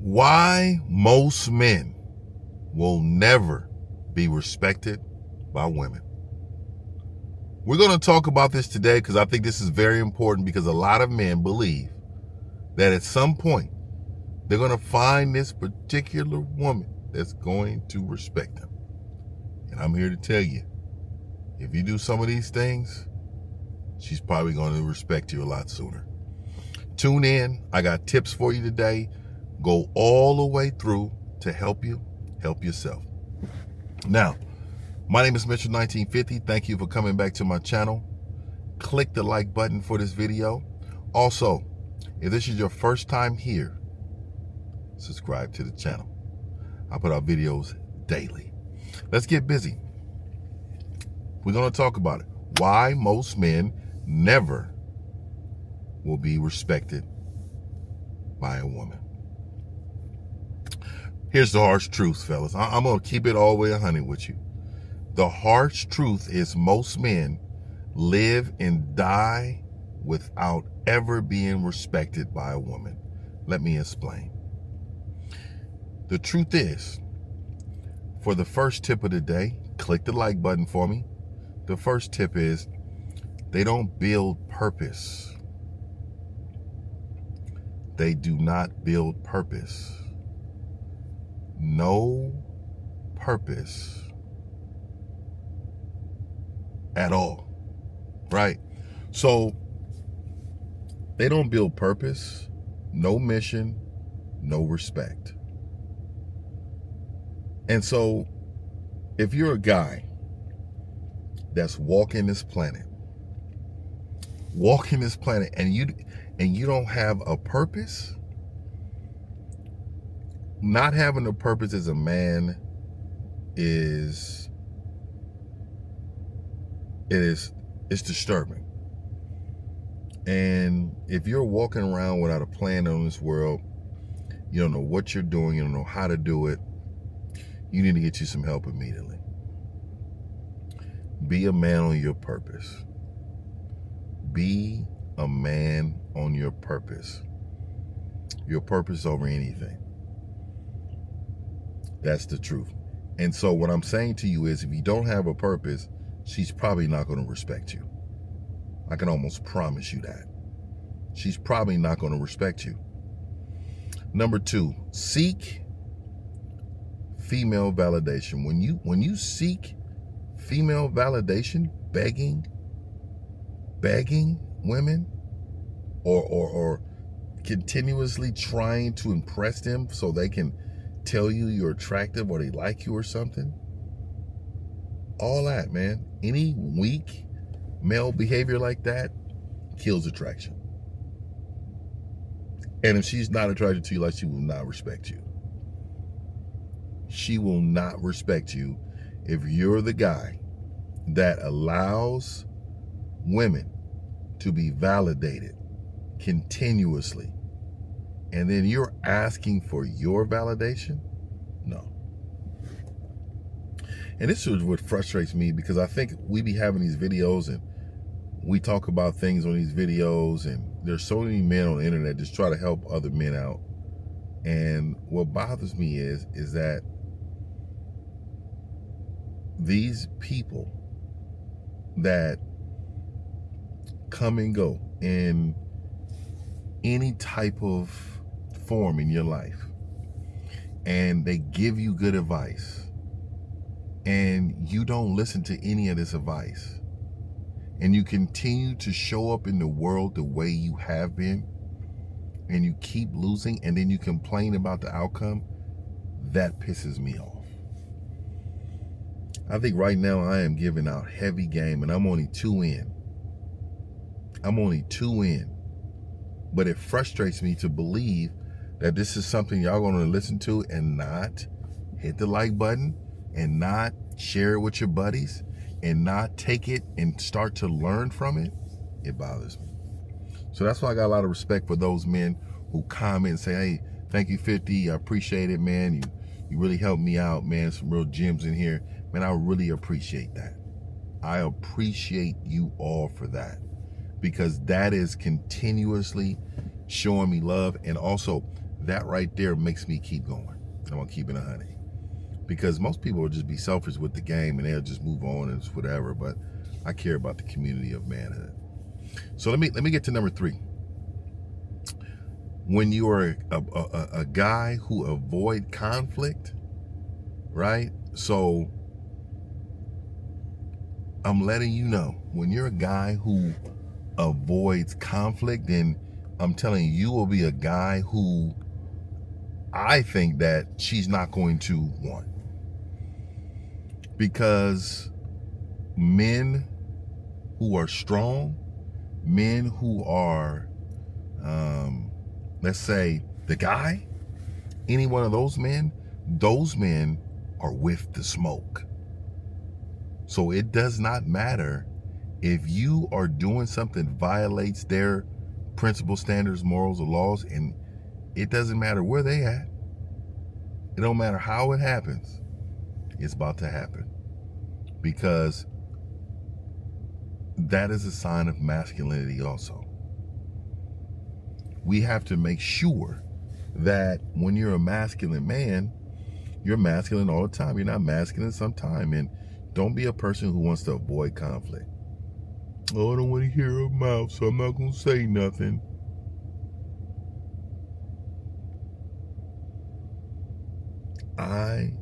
Why most men will never be respected by women. We're going to talk about this today because I think this is very important, because a lot of men believe that at some point they're going to find this particular woman that's going to respect them. And I'm here to tell you, if you do some of these things, she's probably going to respect you a lot sooner. Tune in. I got tips for you today. Go all the way through to help you help yourself. Now, my name is Mitchell 1950. Thank you for coming back to my channel. Click the like button for this video. Also, if this is your first time here, subscribe to the channel. I put out videos daily. Let's get busy. We're going to talk about it. Why most men never will be respected by a woman. Here's the harsh truth, fellas. I'm going to keep it all the way 100 with you. The harsh truth is most men live and die without ever being respected by a woman. Let me explain. The truth is, for the first tip of the day, click the like button for me. The first tip is they don't build purpose. They do not build purpose. No purpose at all, right? So they don't build purpose, no mission, no respect. And so if you're a guy that's walking this planet, and you don't have a purpose, not having a purpose as a man is disturbing. And if you're walking around without a plan on this world, you don't know what you're doing, you don't know how to do it, you need to get you some help immediately. Be a man on your purpose. Be a man on your purpose. Your purpose over anything. That's the truth. And so what I'm saying to you is, if you don't have a purpose, she's probably not going to respect you. I can almost promise you that. She's probably not going to respect you. Number two, seek female validation. When you seek female validation, begging women, or continuously trying to impress them so they can tell you you're attractive or they like you or something, all that, man, any weak male behavior like that kills attraction. And if she's not attracted to you, like, she will not respect you. She will not respect you if you're the guy that allows women to be validated continuously, and then you're asking for your validation. No. And this is what frustrates me, because I think we be having these videos and we talk about things on these videos, and there's so many men on the internet just try to help other men out. And what bothers me is that these people that come and go in any type of form in your life, and they give you good advice, and you don't listen to any of this advice, and you continue to show up in the world the way you have been, and you keep losing, and then you complain about the outcome, that pisses me off. I think right now I am giving out heavy game, and I'm only 2 in. But it frustrates me to believe that this is something y'all going to listen to and not hit the like button, and not share it with your buddies, and not take it and start to learn from it. It bothers me. So that's why I got a lot of respect for those men who comment and say, hey, thank you, 50. I appreciate it, man. You really helped me out, man. Some real gems in here. Man, I really appreciate that. I appreciate you all for that, because that is continuously showing me love. And also, that right there makes me keep going. I want to keep it 100. Because most people will just be selfish with the game and they'll just move on and it's whatever. But I care about the community of manhood. So let me get to number 3. When you are a guy who avoid conflict, right? So I'm letting you know, when you're a guy who avoids conflict, then I'm telling you, you will be a guy who I think that she's not going to want. Because men who are strong, men who are, let's say, the guy, any one of those men are with the smoke. So it does not matter if you are doing something that violates their principles, standards, morals, or laws, and it doesn't matter where they at. It don't matter how it happens. It's about to happen. Because that is a sign of masculinity also. We have to make sure that when you're a masculine man, you're masculine all the time. You're not masculine sometime. And don't be a person who wants to avoid conflict. Oh, I don't want to hear her mouth, so I'm not going to say nothing. I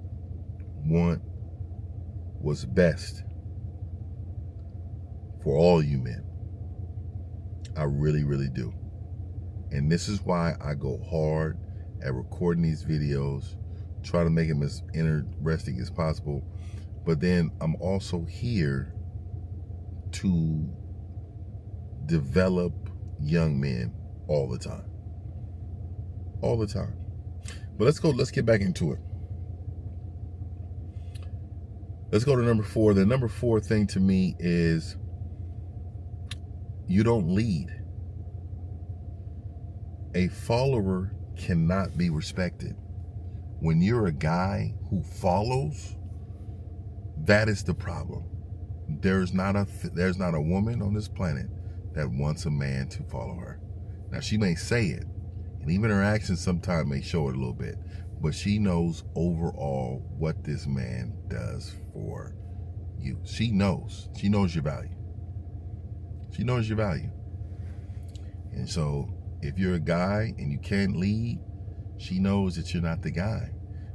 want what's best for all you men. I really, really do. And this is why I go hard at recording these videos, try to make them as interesting as possible. But then I'm also here to develop young men all the time. All the time. But let's get back into it. Let's go to number 4. The number 4 thing to me is you don't lead. A follower cannot be respected. When you're a guy who follows, that is the problem. There's not a woman on this planet that wants a man to follow her. Now, she may say it, and even her actions sometimes may show it a little bit, but she knows overall what this man does for you. She knows your value. She knows your value. And so if you're a guy and you can't lead, she knows that you're not the guy.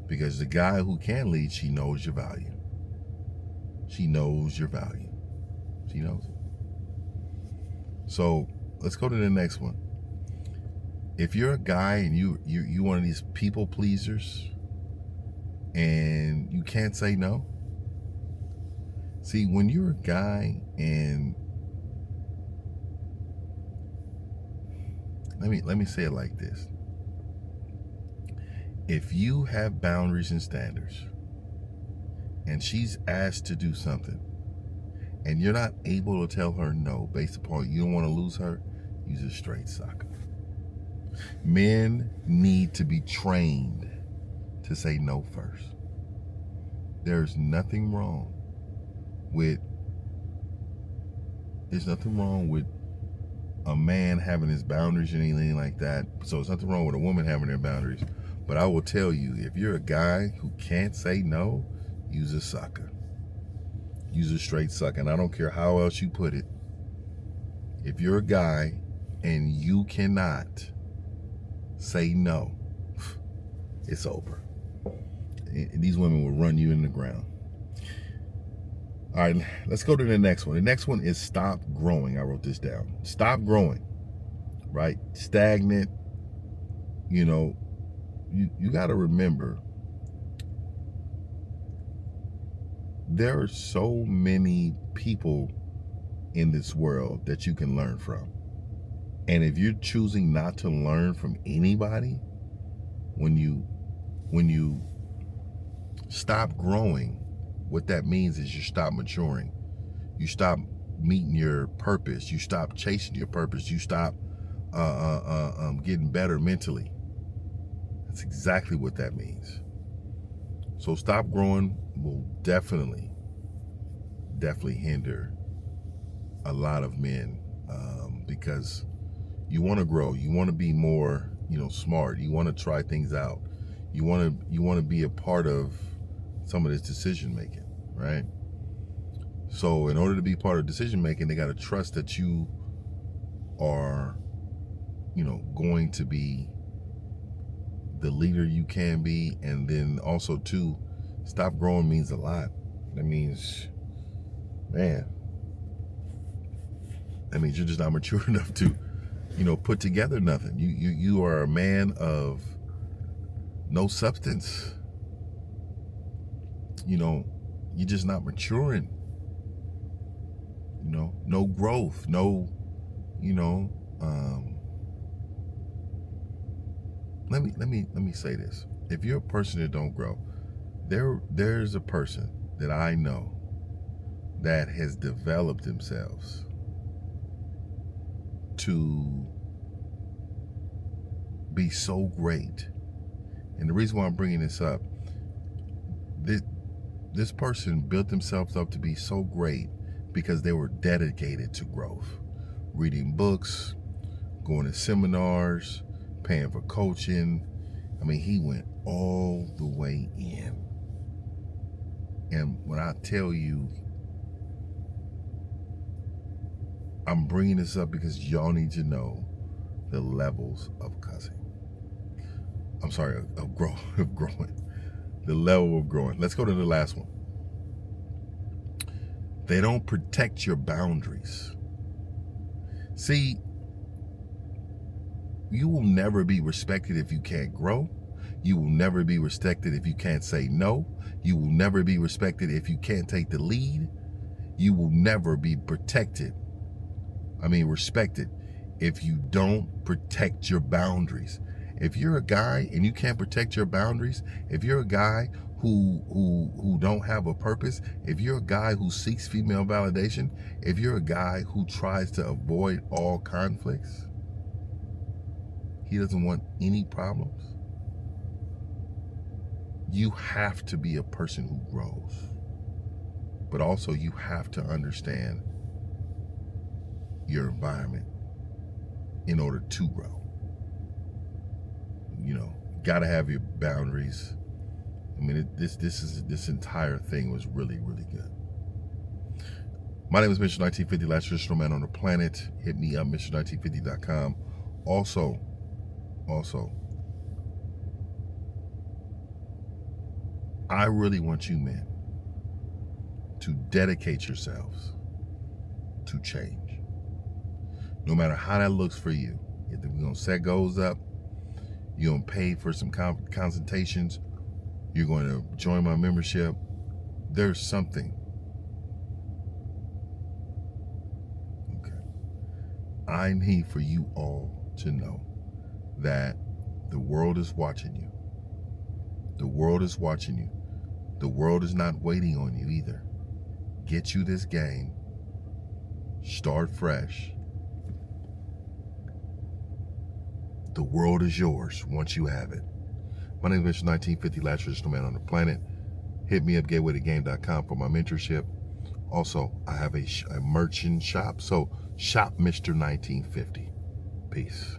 Because the guy who can lead, she knows your value. She knows your value. She knows it. So let's go to the next one. If you're a guy and you one of these people pleasers and you can't say no. See, when you're a guy and let me say it like this. If you have boundaries and standards and she's asked to do something and you're not able to tell her no based upon you don't want to lose her, use a straight sucker. Men need to be trained to say no first. There's nothing wrong with a man having his boundaries and anything like that. So there's nothing wrong with a woman having their boundaries. But I will tell you, if you're a guy who can't say no, use a sucker. Use a straight sucker. And I don't care how else you put it. If you're a guy and you cannot say no, it's over. And these women will run you in the ground. All right, let's go to the next one. The next one is stop growing. I wrote this down. Stop growing, right? Stagnant. You know, you got to remember, there are so many people in this world that you can learn from. And if you're choosing not to learn from anybody, when you stop growing, what that means is you stop maturing. You stop meeting your purpose. You stop chasing your purpose. You stop getting better mentally. That's exactly what that means. So stop growing will definitely hinder a lot of men, because you want to grow. You want to be more smart. You want to try things out. You want to be a part of some of this decision making, right? So in order to be part of decision making, they got to trust that you are, going to be the leader you can be. And then also too, stop growing means a lot. That means, man, you're just not mature enough to, put together nothing. You are a man of no substance. You're just not maturing. No growth, no, let me say this. If you're a person that don't grow, there's a person that I know that has developed themselves to be so great. And the reason why I'm bringing this up, this person built themselves up to be so great because they were dedicated to growth, reading books, going to seminars, paying for coaching. He went all the way in. And when I tell you, I'm bringing this up because y'all need to know the levels of cussing. I'm sorry, of growing. The level of growing. Let's go to the last one. They don't protect your boundaries. See, you will never be respected if you can't grow. You will never be respected if you can't say no. You will never be respected if you can't take the lead. You will never be respected if you don't protect your boundaries. If you're a guy and you can't protect your boundaries, if you're a guy who don't have a purpose, if you're a guy who seeks female validation, if you're a guy who tries to avoid all conflicts, he doesn't want any problems, you have to be a person who grows. But also you have to understand your environment in order to grow. Got to have your boundaries. This entire thing was really, really good. My name is Mr. 1950, last traditional man on the planet. Hit me up, Mr1950.com. Also, I really want you men to dedicate yourselves to change. No matter how that looks for you. If we're going to set goals up, you're going to pay for some consultations, you're going to join my membership, there's something. Okay. I need for you all to know that the world is watching you. The world is watching you. The world is not waiting on you either. Get you this game. Start fresh. The world is yours once you have it. My name is Mr. 1950, last traditional man on the planet. Hit me up, gatewaytogame.com for my mentorship. Also, I have a merchant shop, so shop Mr. 1950. Peace.